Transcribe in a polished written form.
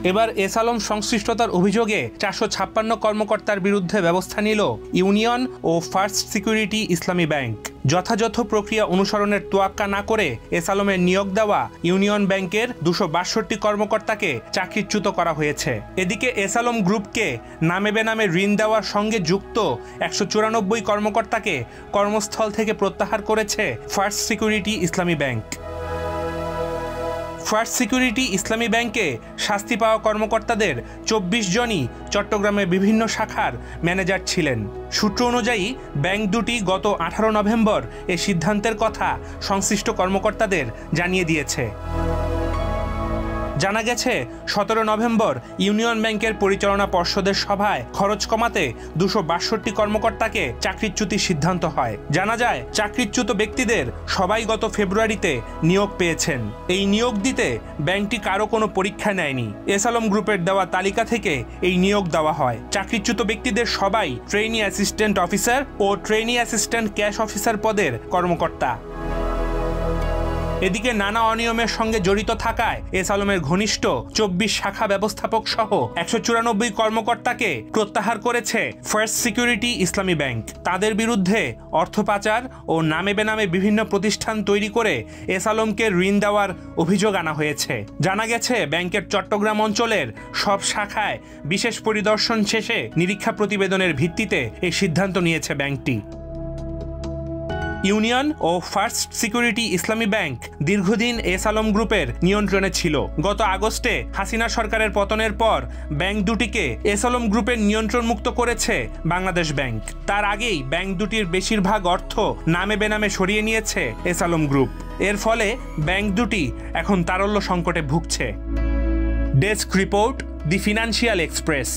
এবার এস আলম সংশ্লিষ্টতার অভিযোগে 456 কর্মকর্তার বিরুদ্ধে ব্যবস্থা নিল ইউনিয়ন ও ফার্স্ট সিকিউরিটি ইসলামী ব্যাংক। যথাযথ প্রক্রিয়া অনুসরণের তোয়াক্কা না করে এস আলমের নিয়োগ দেওয়া ইউনিয়ন ব্যাংকের 262 কর্মকর্তাকে চাকরিচ্যুত করা হয়েছে। এদিকে এস আলম গ্রুপকে নামে বেনামে ঋণ দেওয়ার সঙ্গে যুক্ত 194 কর্মকর্তাকে কর্মস্থল থেকে প্রত্যাহার করেছে ফার্স্ট সিকিউরিটি ইসলামী ব্যাংক। ফার্স্ট সিকিউরিটি ইসলামী ব্যাংকে শাস্তি পাওয়া কর্মকর্তাদের 24 জনই চট্টগ্রামের বিভিন্ন শাখার ম্যানেজার ছিলেন। সূত্র অনুযায়ী ব্যাংক দুটি গত 18 নভেম্বর এই সিদ্ধান্তের কথা সংশ্লিষ্ট কর্মকর্তাদের জানিয়ে দিয়েছে। জানা গেছে 17 নভেম্বর ইউনিয়ন ব্যাংকের পরিচালনা পর্ষদের সভায় খরচ কমাতে 262 কর্মকর্তাকে চাকরিচ্যুতির সিদ্ধান্ত হয়। জানা যায় চাকরিচ্যুত ব্যক্তিদের সবাই গত ফেব্রুয়ারিতে নিয়োগ পেয়েছেন। এই নিয়োগ দিতে ব্যাংকটি কারো কোনো পরীক্ষা নেয়নি। এস আলম গ্রুপের দেওয়া তালিকা থেকে এই নিয়োগ দেওয়া হয়। চাকরিচ্যুত ব্যক্তিদের সবাই ট্রেনি অ্যাসিস্ট্যান্ট অফিসার ও ট্রেনি অ্যাসিস্ট্যান্ট ক্যাশ অফিসার পদের কর্মকর্তা। এদিকে নানা অনিয়মের সঙ্গে জড়িত থাকায় এস আলমের ঘনিষ্ঠ 24 শাখা ব্যবস্থাপক সহ 194 কর্মকর্তাকে প্রত্যাহার করেছে ফার্স্ট সিকিউরিটি ইসলামী ব্যাংক। তাদের বিরুদ্ধে অর্থ পাচার ও নামে বেনামে বিভিন্ন প্রতিষ্ঠান তৈরি করে এস আলমকে ঋণ দেওয়ার অভিযোগ আনা হয়েছে। জানা গেছে ব্যাংকের চট্টগ্রাম অঞ্চলের সব শাখায় বিশেষ পরিদর্শন শেষে নিরীক্ষা প্রতিবেদনের ভিত্তিতে এই সিদ্ধান্ত নিয়েছে ব্যাংকটি। ইউনিয়ন ও ফার্স্ট সিকিউরিটি ইসলামী ব্যাংক দীর্ঘদিন এস আলম গ্রুপের নিয়ন্ত্রণে ছিল। গত আগস্টে হাসিনা সরকারের পতনের পর ব্যাংক দুটিকে এস আলম গ্রুপের নিয়ন্ত্রণ মুক্ত করেছে বাংলাদেশ ব্যাংক। তার আগেই ব্যাংক দুটির বেশিরভাগ অর্থ নামে বেনামে সরিয়ে নিয়েছে এস আলম গ্রুপ। এর ফলে ব্যাংক দুটি এখন তারল্য সংকটে ভুগছে। ডেস্ক রিপোর্ট, দি ফিনান্সিয়াল এক্সপ্রেস।